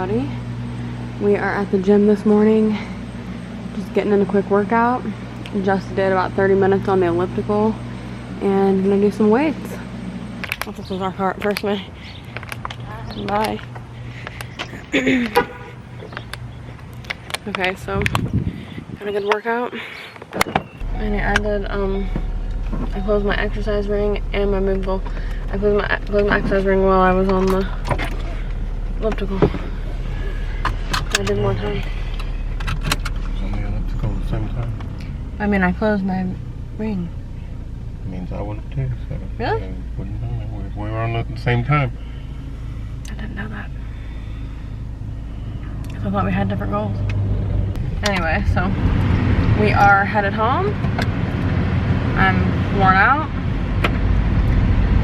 everybody. We are at the gym this morning, just getting in a quick workout. Just did about 30 minutes on the elliptical and gonna do some weights. Oh, this is our cart first, man. Bye. Okay, so had a good workout. And I closed my exercise ring and my movable. I closed my exercise ring while I was on the elliptical. I did more time. On the elliptical at the same time? I mean, I closed my ring. It means I would have too. So Really? Wouldn't know that. We were on at the same time. I didn't know that. I thought we had different goals. Anyway, so we are headed home. I'm worn out.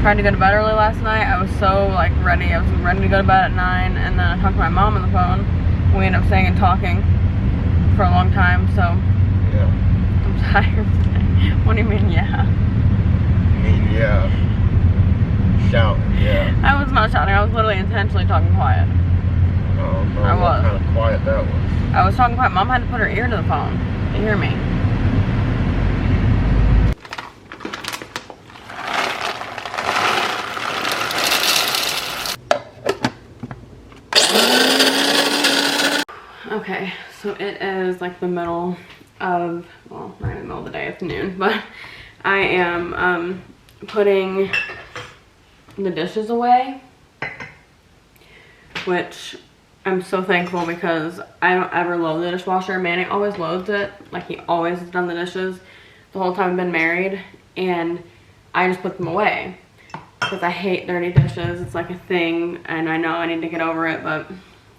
Tried to go to bed early last night. I was so like ready. I was ready to go to bed at 9, and then I talked to my mom on the phone. We ended up staying and talking for a long time, so Yeah. I'm tired. What do you mean, yeah? I mean, yeah. Shouting, yeah. I was not shouting. I was literally intentionally talking quiet. Oh, no, I what was. kind of quiet that was. I was talking quiet. Mom had to put her ear to the phone to hear me. Okay, so it is like the middle of, well, not in the middle of the day, it's noon, but I am putting the dishes away, which I'm so thankful because I don't ever load the dishwasher. Manny always loads it, like he always has done the dishes the whole time I've been married, and I just put them away because I hate dirty dishes. It's like a thing, and I know I need to get over it, but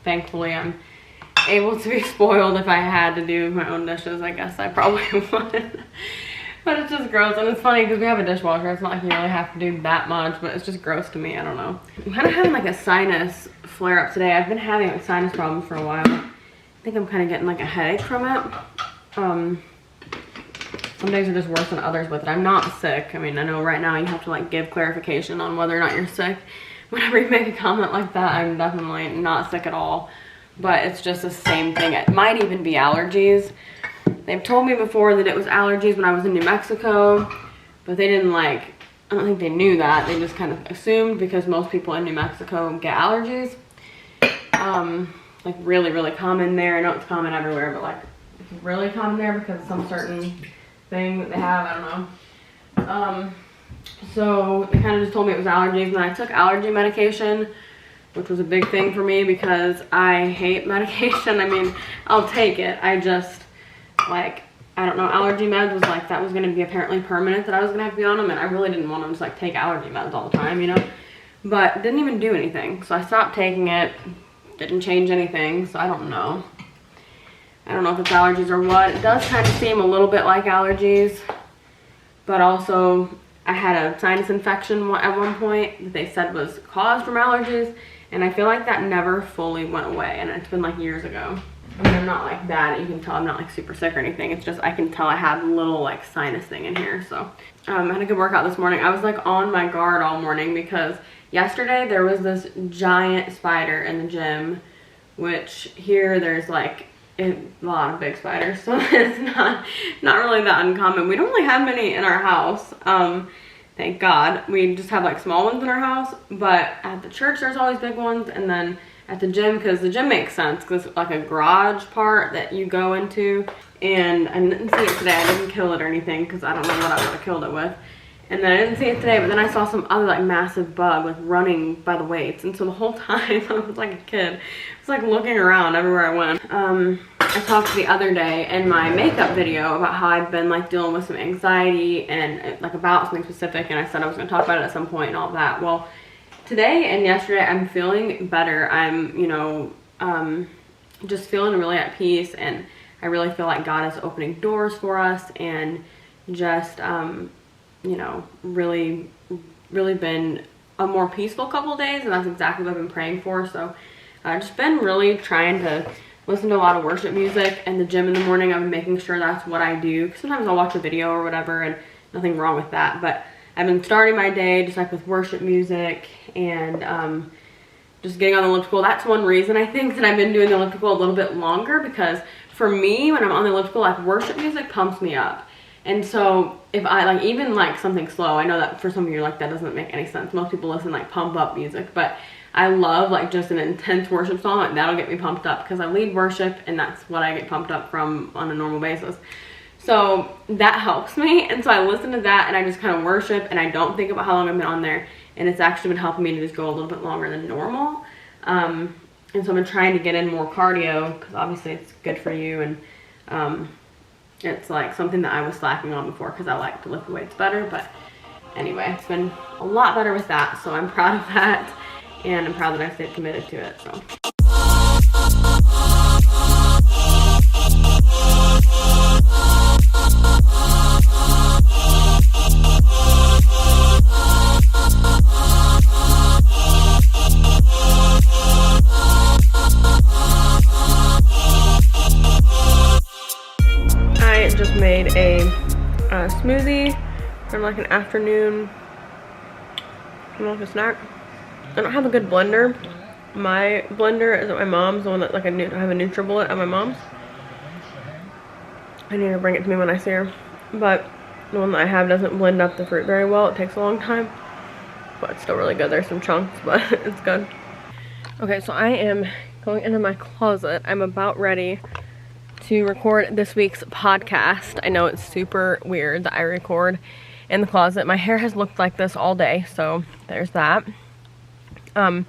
thankfully I'm able to be spoiled. If I had to do my own dishes, I guess I probably would. But it's just gross, and it's funny because we have a dishwasher. It's not like you really have to do that much, but it's just gross to me. I don't know. I'm kind of having like a sinus flare up today. I've been having like sinus problems for a while. I think I'm kind of getting like a headache from it. Some days are just worse than others with it. I'm not sick. I mean, I know right now you have to like give clarification on whether or not you're sick. Whenever you make a comment like that, I'm definitely not sick at all. But it's just the same thing. It might even be allergies. They've told me before that it was allergies when I was in New Mexico, but they didn't I don't think they knew that. They just kind of assumed because most people in New Mexico get allergies. Like really, really common there. I know it's common everywhere, but like it's really common there because of some certain thing that they have. I don't know. So they kind of just told me it was allergies, and I took allergy medication, which was a big thing for me because I hate medication. I mean, I'll take it. I just, like, I don't know, allergy meds was like, that was going to be apparently permanent, that I was going to have to be on them, and I really didn't want to just, like, take allergy meds all the time, you know? But it didn't even do anything, so I stopped taking it. Didn't change anything, so I don't know. I don't know if it's allergies or what. It does kind of seem a little bit like allergies, but also I had a sinus infection at one point that they said was caused from allergies, and I feel like that never fully went away, and it's been like years ago. I mean, I'm not like bad. You can tell I'm not like super sick or anything. It's just I can tell I have a little like sinus thing in here. So I had a good workout this morning. I was like on my guard all morning because yesterday there was this giant spider in the gym, which here there's like a lot of big spiders, so it's not really that uncommon. We don't really have many in our house. Thank God. We just have like small ones in our house, but at the church there's always big ones, and then at the gym, because the gym makes sense because it's like a garage part that you go into, and I didn't see it today. I didn't kill it or anything because I don't know what I would have killed it with. And then I didn't see it today, but then I saw some other like massive bug like running by the weights, and so the whole time I was like a kid. I was like looking around everywhere I went. I talked the other day in my makeup video about how I've been like dealing with some anxiety and like about something specific, and I said I was going to talk about it at some point and all that. Well, today and yesterday I'm feeling better. I'm, you know, just feeling really at peace, and I really feel like God is opening doors for us, and just, you know, really been a more peaceful couple of days, and that's exactly what I've been praying for. So I've just been really trying to listen to a lot of worship music. In the gym in the morning, I've been making sure that's what I do, because sometimes I'll watch a video or whatever, and nothing wrong with that, but I've been starting my day just like with worship music, and just getting on the elliptical. That's one reason I think that I've been doing the elliptical a little bit longer, because for me, when I'm on the elliptical, like worship music pumps me up. And so if I like, even like something slow, I know that for some of you, like that doesn't make any sense. Most people listen like pump up music, but I love like just an intense worship song. Like that'll get me pumped up, because I lead worship and that's what I get pumped up from on a normal basis. So that helps me. And so I listen to that and I just kind of worship, and I don't think about how long I've been on there. And it's actually been helping me to just go a little bit longer than normal. And so I've been trying to get in more cardio, because obviously it's good for you. And it's like something that I was slacking on before, because I like to lift the weights better. But anyway, it's been a lot better with that. So I'm proud of that. And I'm proud that I stayed committed to it. So. I just made a smoothie from like an afternoon, like a snack. I don't have a good blender. My blender is at my mom's, the one that like I have a NutriBullet at my mom's. I need to bring it to me when I see her. But the one that I have doesn't blend up the fruit very well. It takes a long time, but it's still really good. There's some chunks, but it's good. Okay, so I am going into my closet. I'm about ready to record this week's podcast. I know it's super weird that I record in the closet. My hair has looked like this all day, so there's that. I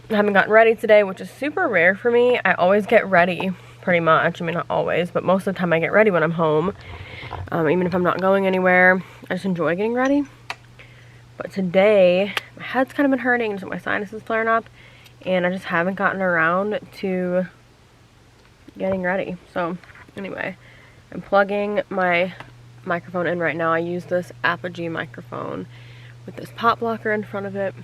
haven't gotten ready today, which is super rare for me. I always get ready, pretty much. I mean, not always, but most of the time I get ready when I'm home. Even if I'm not going anywhere, I just enjoy getting ready. But today, my head's kind of been hurting, so my sinus is flaring up, and I just haven't gotten around to getting ready. So anyway, I'm plugging my microphone in right now. I use this Apogee microphone with this pop blocker in front of it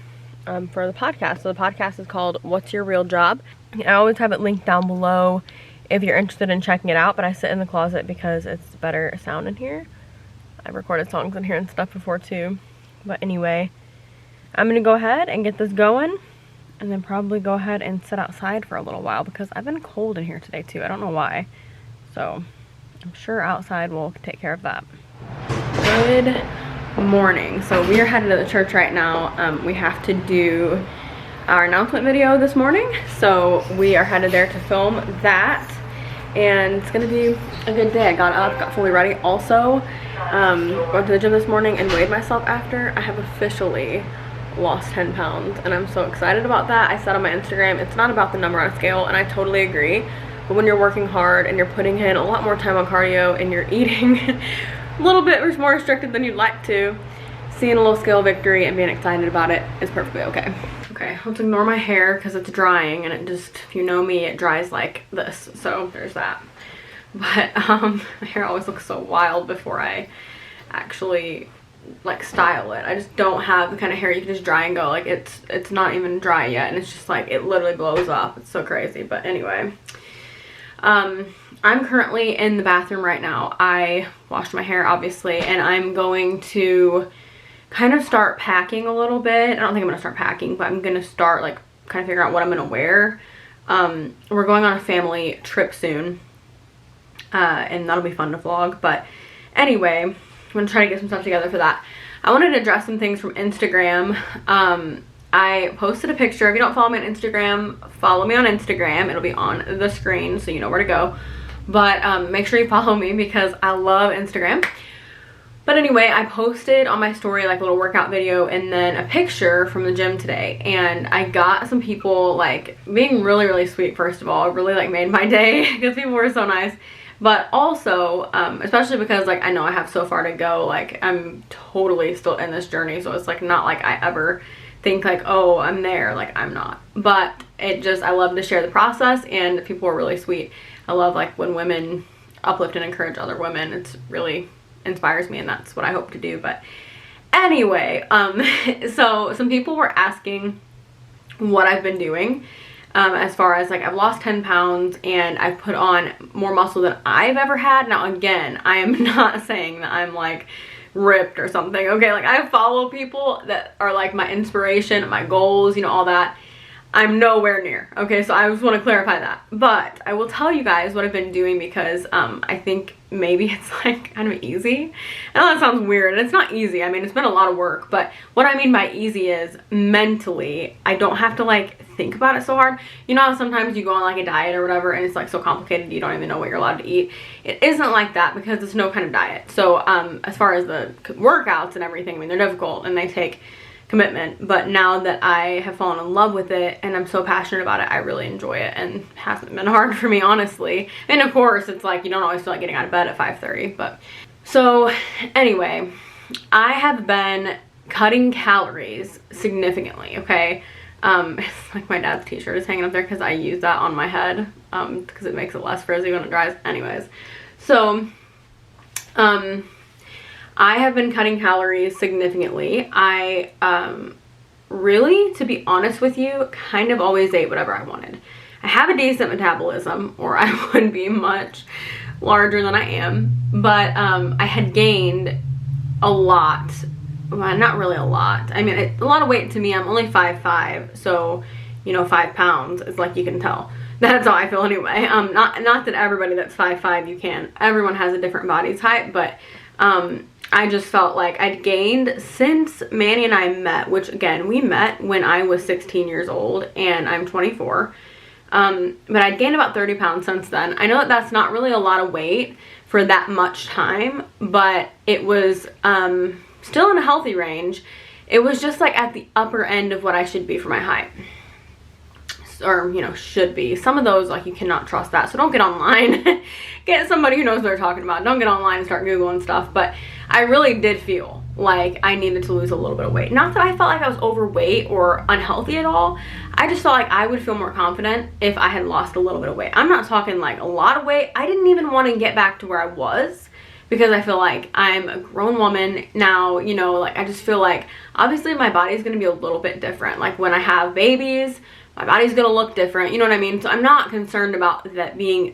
for the podcast. So the podcast is called What's Your Real Job? I always have it linked down below if you're interested in checking it out, but I sit in the closet because it's better sound in here. I've recorded songs in here and stuff before too. But anyway, I'm gonna go ahead and get this going, and then probably go ahead and sit outside for a little while, because I've been cold in here today too. I don't know why. So I'm sure outside will take care of that. Good morning. So we are headed to the church right now. We have to do our announcement video this morning, so we are headed there to film that, and it's gonna be a good day. I got up, got fully ready. Also, went to the gym this morning and weighed myself after. I have officially lost 10 pounds, and I'm so excited about that. I said on my Instagram, it's not about the number on a scale, and I totally agree. But when you're working hard and you're putting in a lot more time on cardio and you're eating a little bit more restricted than you'd like to, seeing a little scale victory and being excited about it is perfectly okay. Okay, let's ignore my hair because it's drying, and it just, if you know me, it dries like this. So there's that. But my hair always looks so wild before I actually like style it. I just don't have the kind of hair you can just dry and go. Like it's not even dry yet, and it's just like it literally blows up. It's so crazy. But anyway, I'm currently in the bathroom right now. I washed my hair obviously, and I'm going to kind of start packing a little bit. I don't think I'm gonna start packing, but I'm gonna start like kind of figure out what I'm gonna wear. We're going on a family trip soon, and that'll be fun to vlog. But anyway, I'm gonna try to get some stuff together for that. I wanted to address some things from Instagram. I posted a picture. If you don't follow me on Instagram, follow me on Instagram. It'll be on the screen so you know where to go. But make sure you follow me because I love Instagram. But anyway, I posted on my story like a little workout video and then a picture from the gym today, and I got some people like being really, really sweet. First of all, it really like made my day because people were so nice. But also, especially because like I know I have so far to go, like I'm totally still in this journey, so it's like not like I ever think like, oh, I'm there. Like I'm not. But it just, I love to share the process, and people are really sweet. I love like when women uplift and encourage other women. It's really inspires me, and that's what I hope to do. But anyway, so some people were asking what I've been doing as far as like I've lost 10 pounds and I've put on more muscle than I've ever had. Now again, I am not saying that I'm like ripped or something, okay? Like, I follow people that are like my inspiration, my goals, you know, all that. I'm nowhere near, okay? So I just want to clarify that. But I will tell you guys what I've been doing because I think maybe it's like kind of easy. I know that sounds weird, and it's not easy. I mean, it's been a lot of work, but what I mean by easy is mentally, I don't have to like think about it so hard. You know how sometimes you go on like a diet or whatever and it's like so complicated you don't even know what you're allowed to eat? It isn't like that because it's no kind of diet. So as far as the workouts and everything, I mean, they're difficult and they take commitment, but now that I have fallen in love with it and I'm so passionate about it, I really enjoy it, and it hasn't been hard for me, honestly. And of course, it's like you don't always feel like getting out of bed at 5:30, but so anyway, I have been cutting calories significantly, okay? It's like my dad's t-shirt is hanging up there because I use that on my head because it makes it less frizzy when it dries. Anyways, so I have been cutting calories significantly. I really, to be honest with you, kind of always ate whatever I wanted. I have a decent metabolism, or I would be much larger than I am, but I had gained a lot. Well, not really a lot. I mean, a lot of weight to me. I'm only 5'5", so, you know, 5 pounds is like, you can tell. That's how I feel anyway. Not that everybody that's 5'5" you can. Everyone has a different body type, but I just felt like I'd gained since Manny and I met, which again, we met when I was 16 years old and I'm 24. But I'd gained about 30 pounds since then. I know that that's not really a lot of weight for that much time, but it was still in a healthy range. It was just like at the upper end of what I should be for my height. Or, you know, should be. Some of those, like, you cannot trust that. So don't get online. Get somebody who knows what they're talking about. Don't get online and start Googling stuff. But I really did feel like I needed to lose a little bit of weight. Not that I felt like I was overweight or unhealthy at all. I just felt like I would feel more confident if I had lost a little bit of weight. I'm not talking like a lot of weight. I didn't even want to get back to where I was because I feel like I'm a grown woman now, you know, like I just feel like obviously my body's going to be a little bit different. Like when I have babies, my body's gonna look different, you know what I mean? So I'm not concerned about that being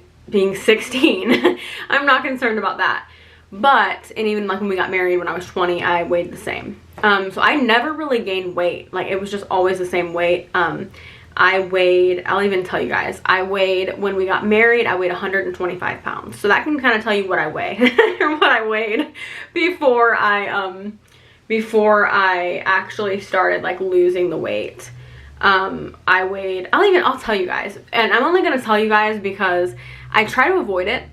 16. I'm not concerned about that. But, and even like when we got married when I was 20, I weighed the same. So I never really gained weight. Like it was just always the same weight. I weighed, I'll even tell you guys, I weighed, when we got married, I weighed 125 pounds. So that can kind of tell you what I weigh, or what I weighed before I actually started like losing the weight. I weighed, I'll tell you guys, and I'm only going to tell you guys because I try to avoid it,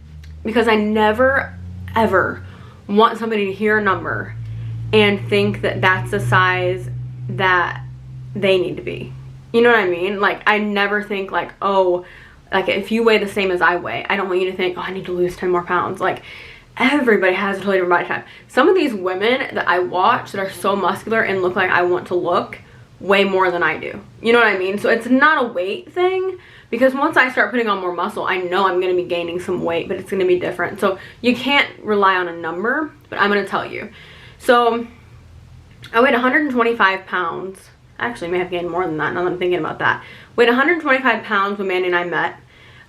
because I never ever want somebody to hear a number and think that that's the size that they need to be. You know what I mean? Like I never think like, oh, like if you weigh the same as I weigh, I don't want you to think, oh, I need to lose 10 more pounds. Like everybody has a totally different body type. Some of these women that I watch that are so muscular and look like I want to look way more than I do. You know what I mean? So it's not a weight thing, because once I start putting on more muscle, I know I'm going to be gaining some weight, but it's going to be different. So you can't rely on a number, but I'm going to tell you. So I weighed 125 pounds. Actually, I may have gained more than that now that I'm thinking about that. Weighed 125 pounds when Manny and I met.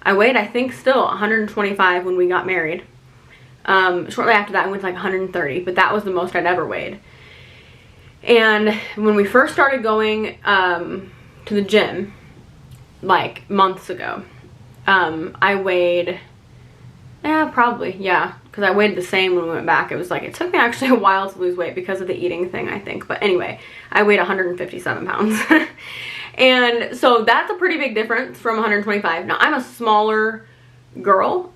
I weighed, I think, still 125 when we got married. Shortly after that, I went to like 130, but that was the most I'd ever weighed. And when we first started going to the gym, like months ago, I weighed, because I weighed the same when we went back. It was like, it took me actually a while to lose weight because of the eating thing, I think. But anyway, I weighed 157 pounds. And so that's a pretty big difference from 125. Now, I'm a smaller girl.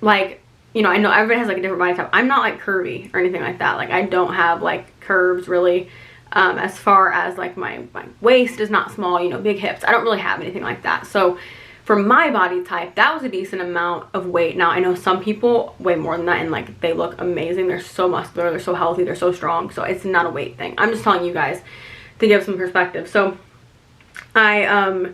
Like, you know, I know everybody has like a different body type. I'm not like curvy or anything like that. Like I don't have like curves really. As far as like my waist is not small, you know, big hips. I don't really have anything like that. So for my body type, that was a decent amount of weight. Now I know some people weigh more than that and like they look amazing. They're so muscular, they're so healthy, they're so strong. So it's not a weight thing. I'm just telling you guys to give some perspective. So I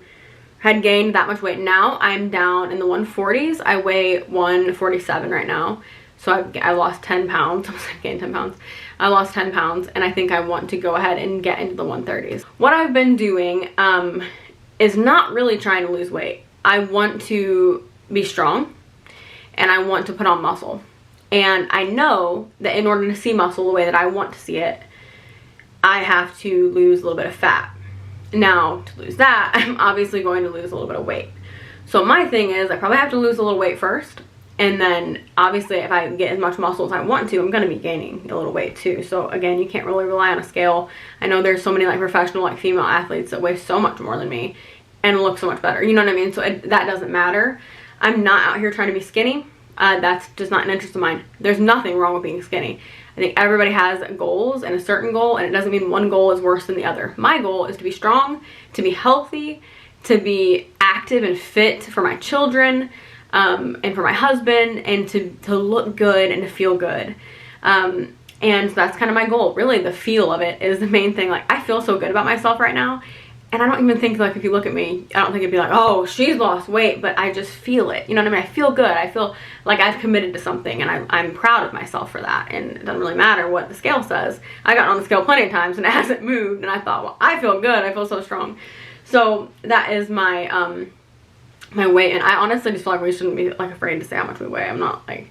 had gained that much weight. Now I'm down in the 140s. I weigh 147 right now. So I lost 10 pounds. I gained 10 pounds. I lost 10 pounds, and I think I want to go ahead and get into the 130s. What I've been doing is not really trying to lose weight. I want to be strong, and I want to put on muscle. And I know that in order to see muscle the way that I want to see it, I have to lose a little bit of fat. Now, to lose that, I'm obviously going to lose a little bit of weight. So my thing is, I probably have to lose a little weight first. And then, obviously, if I get as much muscle as I want to, I'm going to be gaining a little weight too. So, again, you can't really rely on a scale. I know there's so many, like, professional, like, female athletes that weigh so much more than me and look so much better. You know what I mean? So, that doesn't matter. I'm not out here trying to be skinny. That's just not an interest of mine. There's nothing wrong with being skinny. I think everybody has goals and a certain goal, and it doesn't mean one goal is worse than the other. My goal is to be strong, to be healthy, to be active and fit for my children, and for my husband, and to look good and to feel good. And that's kind of my goal. Really, the feel of it is the main thing. Like, I feel so good about myself right now. And I don't even think, like, if you look at me, I don't think it'd be like, oh, she's lost weight, but I just feel it. You know what I mean? I feel good. I feel like I've committed to something, and I'm proud of myself for that. And it doesn't really matter what the scale says. I got on the scale plenty of times, and it hasn't moved, and I thought, well, I feel good. I feel so strong. So that is my, my weight. And I honestly just feel like we shouldn't be, like, afraid to say how much we weigh. I'm not, like,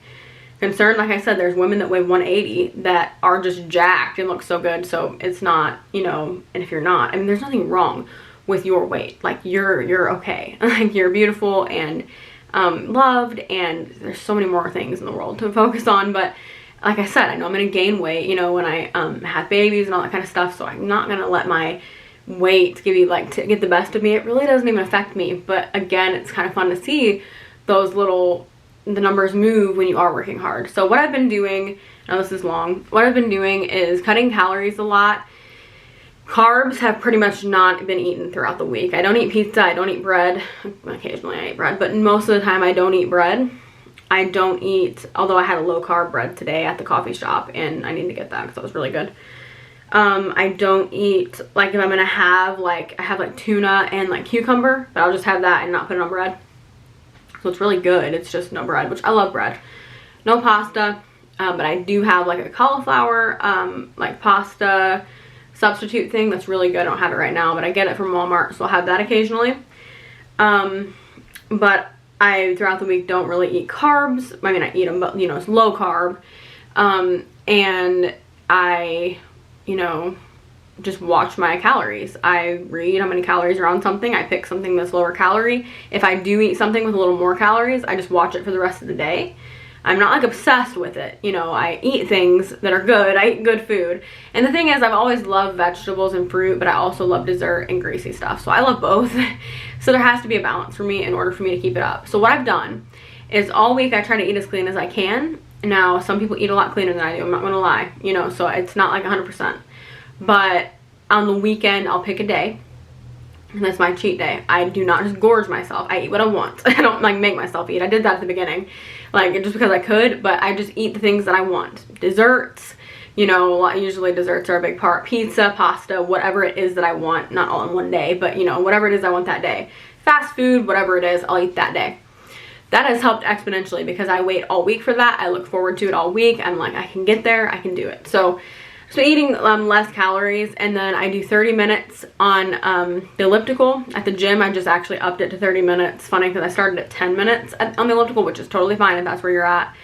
concerned. Like I said, there's women that weigh 180 that are just jacked and look so good. So it's not, you know, and if you're not, I mean, there's nothing wrong with your weight. Like, you're okay. Like, you're beautiful and loved, and there's so many more things in the world to focus on. But like I said, I know I'm gonna gain weight, you know, when I have babies and all that kind of stuff. So I'm not gonna let my weight give you, like, to get the best of me. It really doesn't even affect me. But again, it's kind of fun to see those little, the numbers move when you are working hard. So what I've been doing, now this is long, what I've been doing is cutting calories a lot. Carbs have pretty much not been eaten throughout the week. I don't eat pizza, I don't eat bread. Occasionally I eat bread, but most of the time I don't eat bread. I don't eat, although I had a low carb bread today at the coffee shop, and I need to get that because that was really good. I don't eat, like, if I'm gonna have, like, I have, like, tuna and, like, cucumber, but I'll just have that and not put it on bread. So it's really good. It's just no bread, which I love bread. No pasta, but I do have, like, a cauliflower, like, pasta substitute thing that's really good. I don't have it right now, but I get it from Walmart, so I'll have that occasionally. But I, throughout the week, don't really eat carbs. I mean, I eat them, but, you know, it's low carb. And I, you know, just watch my calories. I read how many calories are on something. I pick something that's lower calorie. If I do eat something with a little more calories, I just watch it for the rest of the day. I'm not, like, obsessed with it. You know, I eat things that are good. I eat good food. And the thing is, I've always loved vegetables and fruit, but I also love dessert and greasy stuff. So I love both. So there has to be a balance for me in order for me to keep it up. So what I've done is all week I try to eat as clean as I can. Now, some people eat a lot cleaner than I do. I'm not going to lie. You know, so it's not like 100%. But on the weekend, I'll pick a day, and that's my cheat day. I do not just gorge myself. I eat what I want. I don't, like, make myself eat. I did that at the beginning, like, just because I could, but I just eat the things that I want. Desserts, you know, usually desserts are a big part. Pizza, pasta, whatever it is that I want. Not all in one day, but, you know, whatever it is I want that day. Fast food, whatever it is, I'll eat that day. That has helped exponentially because I wait all week for that. I look forward to it all week. I'm like, I can get there. I can do it. So eating less calories, and then I do 30 minutes on the elliptical. At the gym, I just actually upped it to 30 minutes. Funny because I started at 10 minutes on the elliptical, which is totally fine if that's where you're at.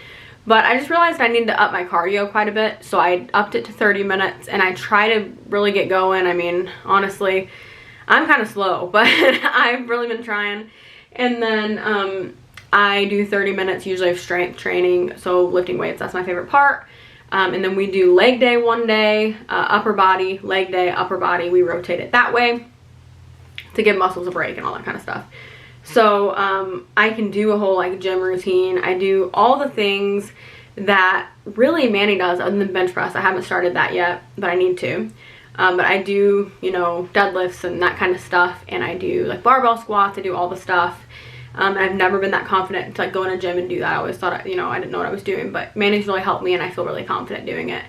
But I just realized I need to up my cardio quite a bit, so I upped it to 30 minutes, and I try to really get going. I mean, honestly, I'm kind of slow, but I've really been trying. And then I do 30 minutes usually of strength training, so lifting weights, that's my favorite part. And then we do leg day one day, upper body, leg day, upper body. We rotate it that way to give muscles a break and all that kind of stuff. So I can do a whole, like, gym routine. I do all the things that really Manny does other than bench press. I haven't started that yet, but I need to. But I do, you know, deadlifts and that kind of stuff. And I do, like, barbell squats. I do all the stuff. And I've never been that confident to, like, go in a gym and do that. I always thought, you know, I didn't know what I was doing, but Manny's really helped me, and I feel really confident doing it.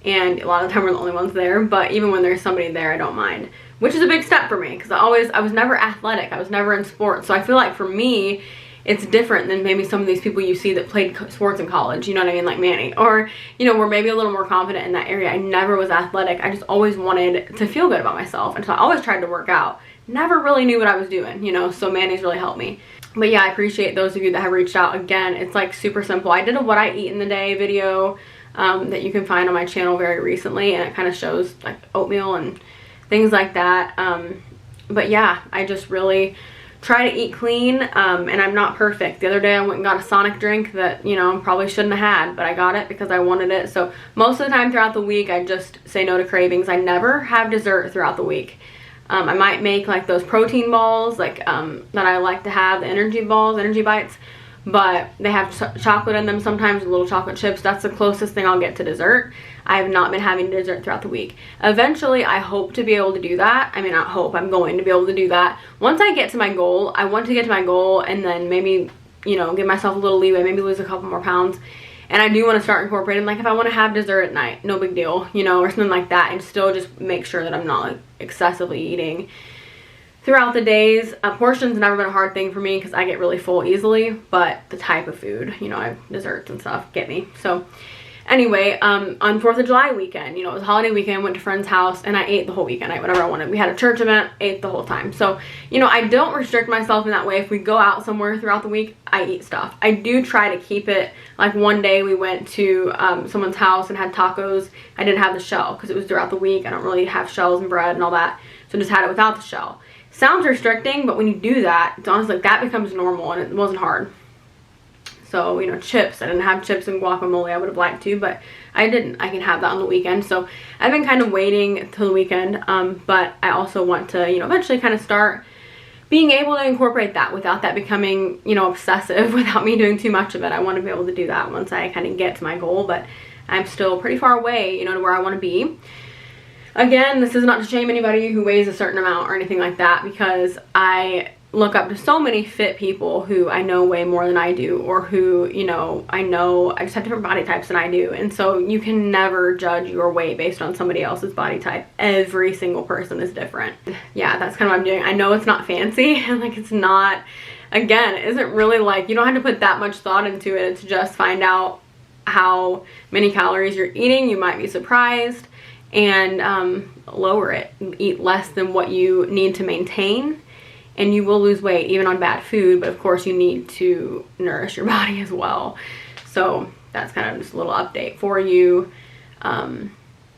And a lot of the time we're the only ones there, but even when there's somebody there, I don't mind, which is a big step for me because I was never athletic. I was never in sports. So I feel like for me, it's different than maybe some of these people you see that played sports in college, you know what I mean, like Manny, or, you know, we're maybe a little more confident in that area. I never was athletic. I just always wanted to feel good about myself, and so I always tried to work out. Never really knew what I was doing, you know, so Manny's really helped me. But yeah, I appreciate those of you that have reached out. Again, it's like super simple. I did a what I eat in the day video that you can find on my channel very recently, and it kind of shows like oatmeal and things like that. But yeah, I just really try to eat clean, and I'm not perfect. The other day I went and got a Sonic drink that, you know, probably shouldn't have had, but I got it because I wanted it. So most of the time throughout the week, I just say no to cravings. I never have dessert throughout the week. I might make like those protein balls like that I like to have, the energy balls, energy bites, but they have chocolate in them sometimes, little chocolate chips. That's the closest thing I'll get to dessert. I have not been having dessert throughout the week. Eventually, I hope to be able to do that. I mean, not hope, I'm going to be able to do that. Once I get to my goal, I want to get to my goal and then maybe, you know, give myself a little leeway, maybe lose a couple more pounds. And I do want to start incorporating, like if I want to have dessert at night, no big deal, you know, or something like that, and still just make sure that I'm not like excessively eating throughout the days. Portions never been a hard thing for me because I get really full easily, but the type of food, you know, I have desserts and stuff get me. So anyway, on 4th of July weekend, you know, it was a holiday weekend, went to a friend's house, and I ate the whole weekend. I ate whatever I wanted. We had a church event, ate the whole time. So, you know, I don't restrict myself in that way. If we go out somewhere throughout the week, I eat stuff. I do try to keep it, like one day we went to someone's house and had tacos. I didn't have the shell because it was throughout the week. I don't really have shells and bread and all that. So just had it without the shell. Sounds restricting, but when you do that, it's honestly like that becomes normal, and it wasn't hard. So, you know, chips. I didn't have chips and guacamole. I would have liked to, but I didn't. I can have that on the weekend. So I've been kind of waiting till the weekend, but I also want to, you know, eventually kind of start being able to incorporate that without that becoming, you know, obsessive, without me doing too much of it. I want to be able to do that once I kind of get to my goal, but I'm still pretty far away, you know, to where I want to be. Again, this is not to shame anybody who weighs a certain amount or anything like that, because I look up to so many fit people who I know way more than I do, or who, you know I just have different body types than I do. And so you can never judge your weight based on somebody else's body type. Every single person is different. Yeah, that's kind of what I'm doing. I know it's not fancy, and like it's not, again, it isn't really like, you don't have to put that much thought into it. It's just find out how many calories you're eating. You might be surprised, and lower it. Eat less than what you need to maintain, and you will lose weight even on bad food, but of course you need to nourish your body as well. So that's kind of just a little update for you. Yeah,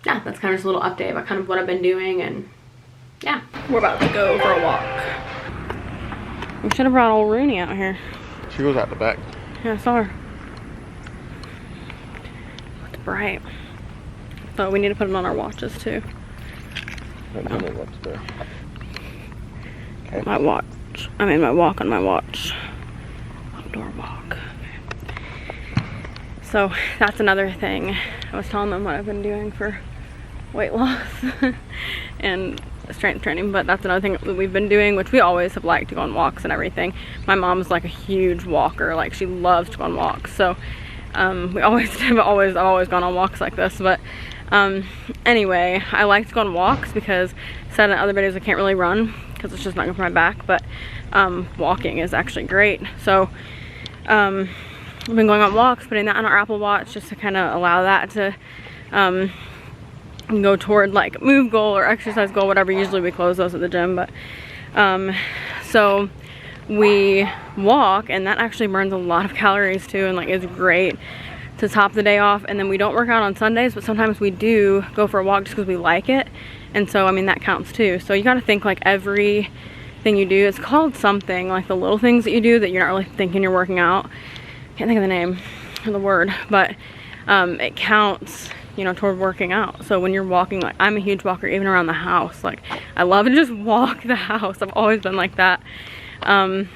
that's kind of just a little update about kind of what I've been doing, and yeah. We're about to go for a walk. We should have brought old Rooney out here. She goes out the back. Yeah, I saw her. It's bright. So we need to put it on our watches too. Okay. My watch. I mean my walk on my watch. Outdoor walk. So that's another thing. I was telling them what I've been doing for weight loss and strength training, but that's another thing that we've been doing, which we always have liked to go on walks and everything. My mom's like a huge walker. Like she loves to go on walks. So we always have I've always gone on walks like this, but anyway, I like to go on walks because I said in other videos I can't really run because it's just not good for my back, but walking is actually great. So I've been going on walks, putting that on our Apple Watch just to kind of allow that to go toward like move goal or exercise goal, whatever. Usually we close those at the gym, but so we walk, and that actually burns a lot of calories too, and like is great to top the day off. And then we don't work out on Sundays, but sometimes we do go for a walk just because we like it. And so I mean that counts too. So you got to think like everything you do, it's called something, like the little things that you do that you're not really thinking you're working out. Can't think of the name or the word, but it counts, you know, toward working out. So when you're walking, like I'm a huge walker even around the house. Like I love to just walk the house. I've always been like that. And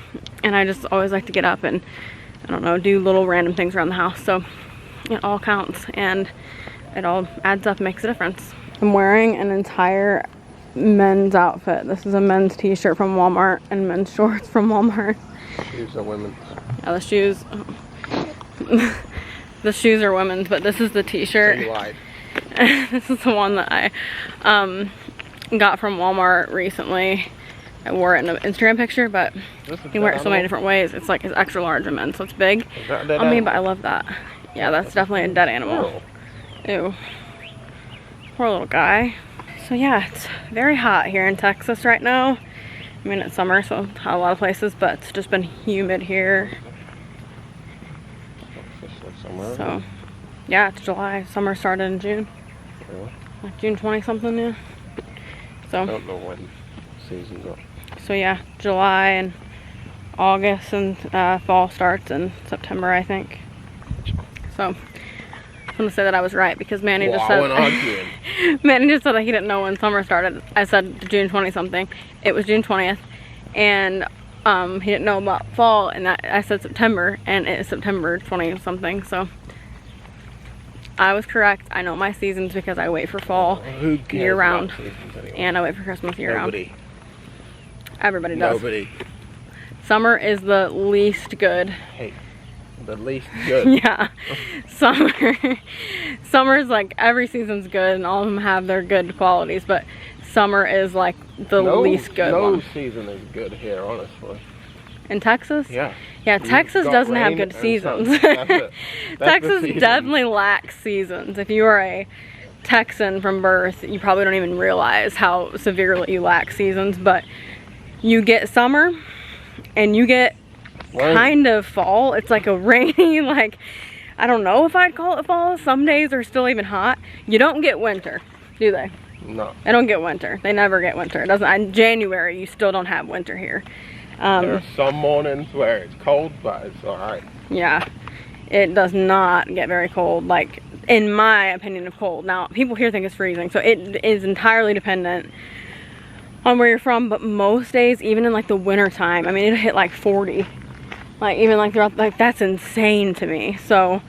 I just always like to get up and, I don't know, do little random things around the house. So it all counts, and it all adds up, makes a difference. I'm wearing an entire men's outfit. This is a men's t-shirt from Walmart and men's shorts from Walmart. Shoes are women's. Yeah, the shoes. The shoes are women's, but this is the t-shirt. This is the one that I got from Walmart recently. I wore it in an Instagram picture, but you can wear it so many different ways. It's like it's extra large in men, so it's big on me, but I love that. Yeah, that's definitely a dead animal. Ew. Poor little guy. So yeah, it's very hot here in Texas right now. I mean, it's summer, so a lot of places, but it's just been humid here. So, yeah, it's July. Summer started in June. Really? Like June 20 something, yeah. So I don't know when season's up. So yeah, July and August and fall starts in September, I think. So I'm gonna say that I was right because Manny just said Manny just said that he didn't know when summer started. I said June 20 something. It was June 20th, and he didn't know about fall, and I said September, and it is September 20 something. So I was correct. I know my seasons because I wait for fall year round, and I wait for Christmas year round. Everybody does. Nobody. Summer is the least good. Hey, the least good. Yeah, summer's like every season's good, and all of them have their good qualities, but summer is like the least good one. No season is good here, honestly. In Texas? Yeah. Yeah, Texas doesn't have good seasons. Texas definitely lacks seasons. If you are a Texan from birth, you probably don't even realize how severely you lack seasons, but you get summer and you get kind of fall. It's like a rainy, like, I don't know if I'd call it fall. Some days are still even hot. You don't get winter, do they? No. They don't get winter. They never get winter. It doesn't. In January, you still don't have winter here. There are some mornings where it's cold, but it's alright. Yeah, it does not get very cold, like, in my opinion of cold. Now, people here think it's freezing, so it is entirely dependent on where you're from, but most days, even in like the winter time, I mean, it'll hit like 40. Like, even like throughout, like, that's insane to me. So,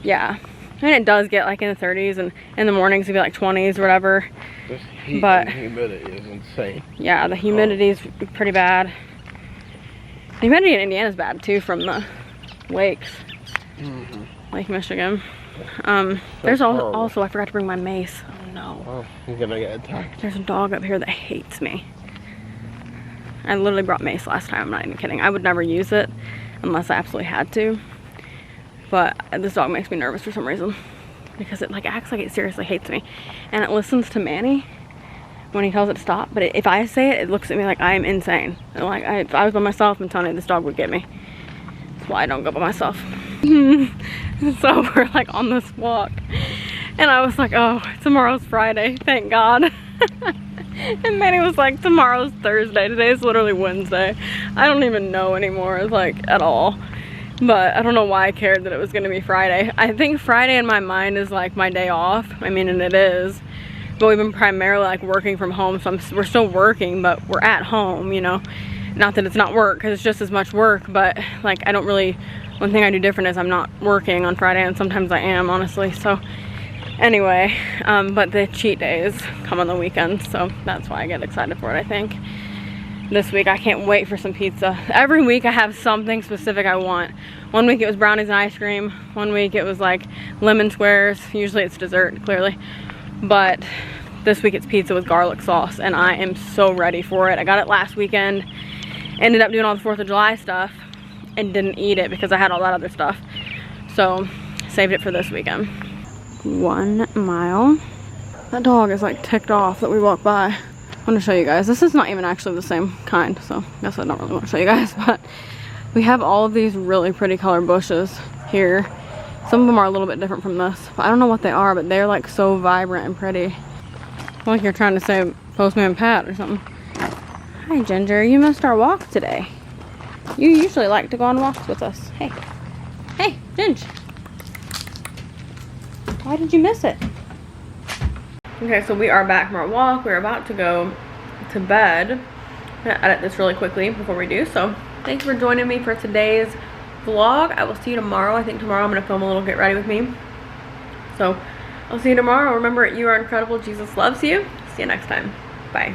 yeah. And it does get like in the 30s, and in the mornings it'll be like 20s or whatever. This heat and humidity is insane. Yeah, the humidity is pretty bad. The humidity in Indiana is bad too from the lakes. Lake Michigan. There's also, I forgot to bring my mace. Oh no. Oh, you're gonna get attacked. There's a dog up here that hates me. I literally brought mace last time, I'm not even kidding. I would never use it unless I absolutely had to. But this dog makes me nervous for some reason. Because it like acts like it seriously hates me. And it listens to Manny when he tells it to stop, but if I say it, it looks at me like I am insane. And like, if I was by myself, I'm telling you, this dog would get me. That's why I don't go by myself. So we're like on this walk, and I was like, oh, tomorrow's Friday, thank God. And Manny was like, tomorrow's Thursday, today's literally Wednesday. I don't even know anymore, like, at all. But I don't know why I cared that it was gonna be Friday. I think Friday in my mind is like my day off. I mean, and it is. But we've been primarily like working from home, so we're still working, but we're at home, you know. Not that it's not work, because it's just as much work, but like I don't really, one thing I do different is I'm not working on Friday, and sometimes I am, honestly. So anyway, but the cheat days come on the weekends, so that's why I get excited for it, I think. This week I can't wait for some pizza. Every week I have something specific I want. One week it was brownies and ice cream. One week it was like lemon squares. Usually it's dessert, clearly. But this week it's pizza with garlic sauce, and I am so ready for it. I got it last weekend, ended up doing all the 4th of July stuff, and didn't eat it because I had all that other stuff. So, saved it for this weekend. 1 mile. That dog is like ticked off that we walked by. I want to show you guys. This is not even actually the same kind, so I guess I don't really want to show you guys, but we have all of these really pretty colored bushes here. Some of them are a little bit different from this, but I don't know what they are, but they're like so vibrant and pretty. Like you're trying to say Postman Pat or something. Hi Ginger, you missed our walk today. You usually like to go on walks with us. Hey. Hey, Ginge. Why did you miss it? Okay, so we are back from our walk. We're about to go to bed. I'm gonna edit this really quickly before we do, so thanks for joining me for today's vlog. I will see you tomorrow. I think tomorrow I'm gonna film a little get ready with me. So I'll see you tomorrow. Remember, you are incredible. Jesus loves you. See you next time. Bye.